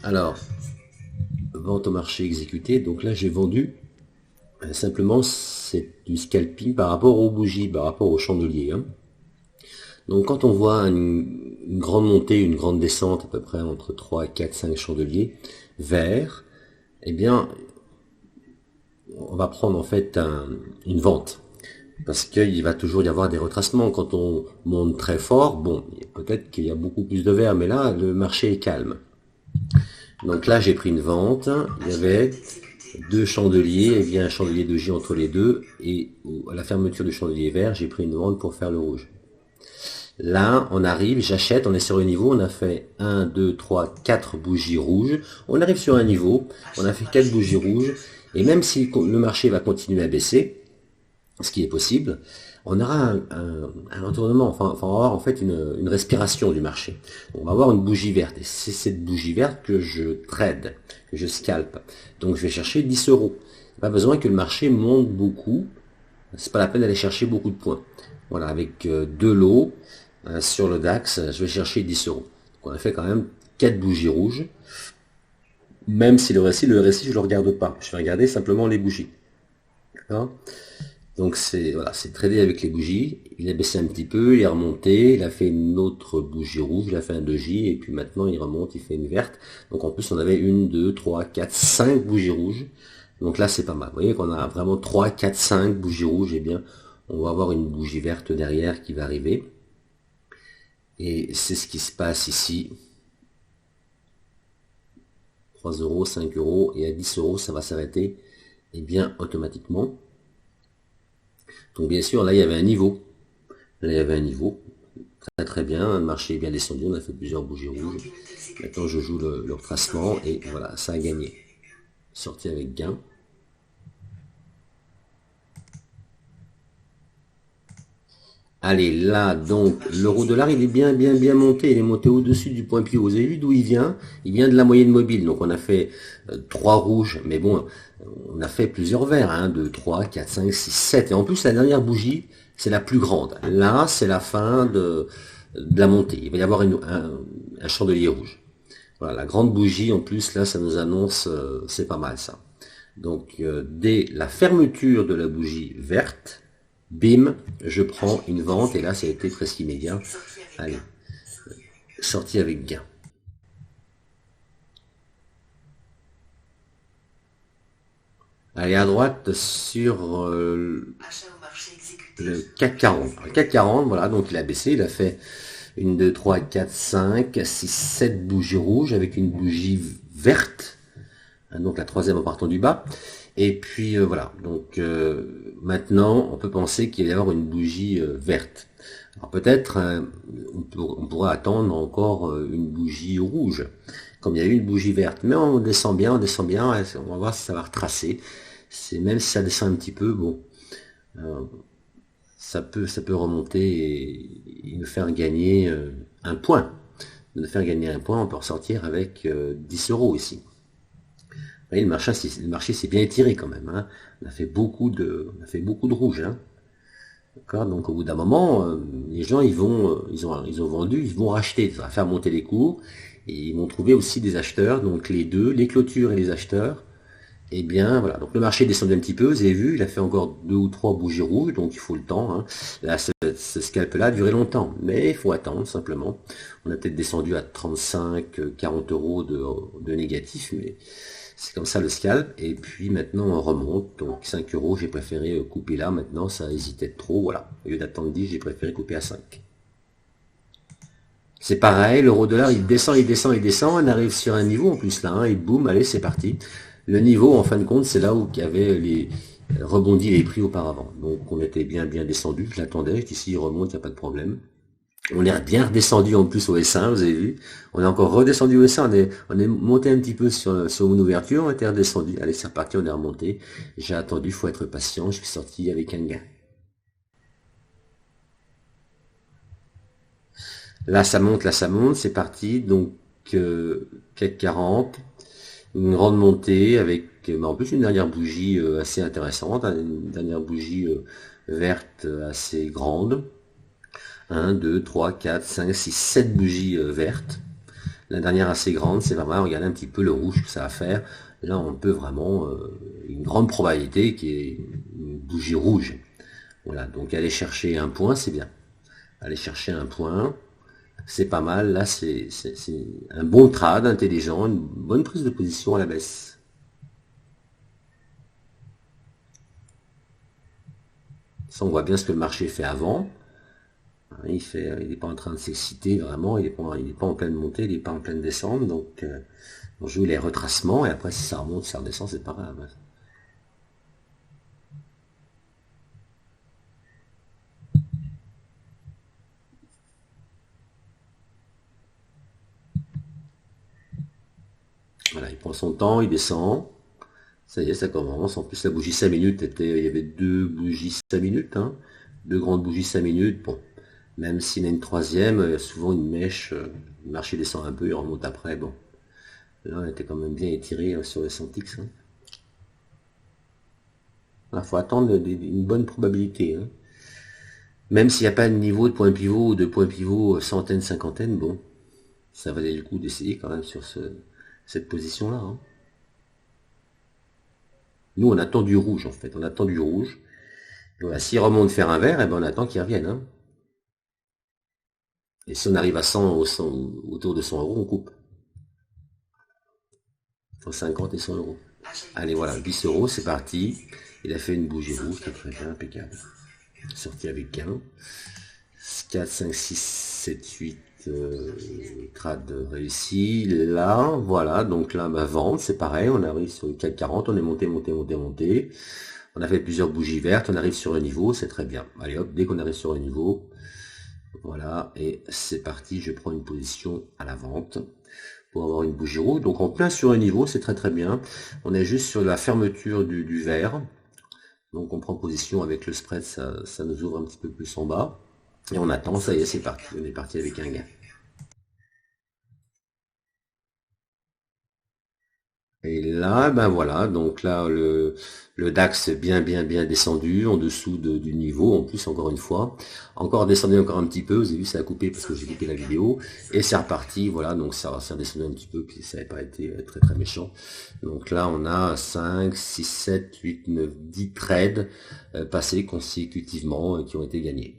Alors, vente au marché exécutée, donc là j'ai vendu, simplement c'est du scalping par rapport aux bougies, par rapport aux chandeliers. Hein. Donc quand on voit une grande montée, une grande descente, à peu près entre 3, 4, 5 chandeliers verts, eh bien on va prendre en fait une vente. Parce qu'il va toujours y avoir des retracements. Quand on monte très fort, bon, peut-être qu'il y a beaucoup plus de verre, mais là, le marché est calme. Donc là, j'ai pris une vente. Il y avait deux chandeliers, et bien un chandelier de J entre les deux, et à la fermeture du chandelier vert, j'ai pris une vente pour faire le rouge. Là, on arrive, j'achète, on est sur le niveau, on a fait 1, 2, 3, 4 bougies rouges. On arrive sur un niveau, on a fait 4 bougies rouges, et même si le marché va continuer à baisser, ce qui est possible, on aura un retournement, enfin on va avoir en fait une respiration du marché. On va avoir une bougie verte, et c'est cette bougie verte que je trade, que je scalpe. Donc je vais chercher 10 euros. Pas besoin que le marché monte beaucoup, c'est pas la peine d'aller chercher beaucoup de points. Voilà, avec deux lots sur le DAX, je vais chercher 10 euros. Donc on a fait quand même 4 bougies rouges, même si le RSI je le regarde pas, je vais regarder simplement les bougies. D'accord ? Donc c'est voilà, c'est tradé avec les bougies. Il a baissé un petit peu, il est remonté, il a fait une autre bougie rouge, il a fait un 2J, et puis maintenant il remonte, il fait une verte. Donc en plus on avait une, deux, trois, quatre, cinq bougies rouges. Donc là c'est pas mal. Vous voyez qu'on a vraiment 3, 4, 5 bougies rouges, et bien on va avoir une bougie verte derrière qui va arriver. Et c'est ce qui se passe ici. 3 euros, 5 euros, et à 10 euros ça va s'arrêter, et bien automatiquement. Donc bien sûr, là il y avait un niveau. Là il y avait un niveau. Très très bien, le marché est bien descendu, on a fait plusieurs bougies rouges. Maintenant je joue le retracement et voilà, ça a gagné. Sorti avec gain. Allez, là, donc, l'euro-dollar, il est bien monté. Il est monté au-dessus du point pivot. Vous avez vu d'où il vient? Il vient de la moyenne mobile. Donc, on a fait 3 rouges. Mais bon, on a fait plusieurs verts. 1, 2, 3, 4, 5, 6, 7. Et en plus, la dernière bougie, c'est la plus grande. Là, c'est la fin de la montée. Il va y avoir un chandelier rouge. Voilà, la grande bougie, en plus, là, ça nous annonce, c'est pas mal, ça. Donc, dès la fermeture de la bougie verte, bim, je prends une vente, et là, ça a été presque immédiat. Allez, sortie avec gain. Allez, à droite, sur le CAC 40. Le CAC 40, voilà, donc il a baissé, il a fait une, 2, 3, 4, 5, 6, 7 bougies rouges avec une bougie verte. Donc la troisième en partant du bas. Et puis voilà, donc maintenant on peut penser qu'il va y avoir une bougie verte. Alors peut-être on pourra attendre encore une bougie rouge, comme il y a eu une bougie verte. Mais on descend bien, on va voir si ça va retracer. Même si ça descend un petit peu, bon, ça peut remonter et nous faire gagner un point. De faire gagner un point, on peut ressortir avec 10 euros ici. Vous voyez, le marché s'est bien étiré quand même. Hein. On a fait beaucoup de rouge. Hein. D'accord. Donc au bout d'un moment, les gens ils ont vendu, ils vont racheter, ça va faire monter les cours et ils vont trouver aussi des acheteurs. Donc les deux, les clôtures et les acheteurs. Et bien voilà. Donc le marché est descendu un petit peu. Vous avez vu, il a fait encore 2 ou 3 bougies rouges, donc il faut le temps. Hein. Là, ce scalp-là a duré longtemps, mais il faut attendre simplement. On a peut-être descendu à 35, 40 euros de négatif, mais c'est comme ça le scalp, et puis maintenant on remonte, donc 5 euros, j'ai préféré couper là, maintenant ça hésitait trop, voilà. Au lieu d'attendre 10, j'ai préféré couper à 5. C'est pareil, l'euro-dollar il descend, on arrive sur un niveau en plus là, hein, et boum, allez c'est parti. Le niveau en fin de compte, c'est là où il y avait les rebondi les prix auparavant. Donc on était bien descendu, je l'attendais, ici il remonte, il n'y a pas de problème. On est bien redescendu en plus au S1, vous avez vu. On est encore redescendu au S1, on est monté un petit peu sur une ouverture, on était redescendu. Allez, c'est reparti, on est remonté. J'ai attendu, il faut être patient, je suis sorti avec un gain. Là ça monte, c'est parti. Donc CAC 40, une grande montée avec en plus une dernière bougie assez intéressante, hein, une dernière bougie verte assez grande. 1, 2, 3, 4, 5, 6, 7 bougies vertes. La dernière assez grande, c'est vraiment regarder un petit peu le rouge que ça va faire. Là, on peut vraiment, une grande probabilité qu'il y ait une bougie rouge. Voilà, donc aller chercher un point, c'est bien. Aller chercher un point, c'est pas mal. Là, c'est un bon trade intelligent, une bonne prise de position à la baisse. Ça, on voit bien ce que le marché fait avant. Il n'est pas en train de s'exciter vraiment, il n'est pas en pleine montée, il n'est pas en pleine descente. Donc, on joue les retracements et après, si ça remonte, si ça redescend, c'est pas grave. Voilà, il prend son temps, il descend. Ça y est, ça commence. En plus, la bougie 5 minutes il y avait deux bougies 5 minutes, hein. Deux grandes bougies 5 minutes. Bon, même s'il y en a une troisième, souvent une mèche, le marché descend un peu, il remonte après. Bon, là, on était quand même bien étiré sur le Centix, hein. Il faut attendre une bonne probabilité, hein. Même s'il n'y a pas de niveau de point pivot ou de point pivot centaine, cinquantaine, bon, ça valait le coup d'essayer quand même sur cette position-là, hein. Nous, on attend du rouge, en fait. On attend du rouge. Voilà, s'il remonte faire un vert, eh ben on attend qu'il revienne, hein. Et si on arrive à 100, autour de 100 euros, on coupe. Entre 50 et 100 euros. Allez, voilà, 10 euros, c'est parti. Il a fait une bougie rouge, qui est très bien, impeccable. Sorti avec gain. 4, 5, 6, 7, 8 trades réussis. Là, voilà, donc là, vente, c'est pareil. On arrive sur le 440, on est monté, monté, monté, monté. On a fait plusieurs bougies vertes, on arrive sur le niveau, c'est très bien. Allez hop, dès qu'on arrive sur le niveau, voilà, et c'est parti, je prends une position à la vente pour avoir une bougie rouge. Donc en plein sur un niveau, c'est très très bien. On est juste sur la fermeture du vert. Donc on prend position avec le spread, ça nous ouvre un petit peu plus en bas. Et on attend, ça y est, c'est parti. On est parti avec un gain. Et là, ben voilà, donc là, le DAX bien, bien, bien descendu, en dessous du niveau, en plus, encore une fois. Encore descendu encore un petit peu, vous avez vu, ça a coupé parce que j'ai coupé la vidéo. Et c'est reparti, voilà, donc ça a redescendu un petit peu, puis ça n'avait pas été très, très méchant. Donc là, on a 5, 6, 7, 8, 9, 10 trades passés consécutivement qui ont été gagnés.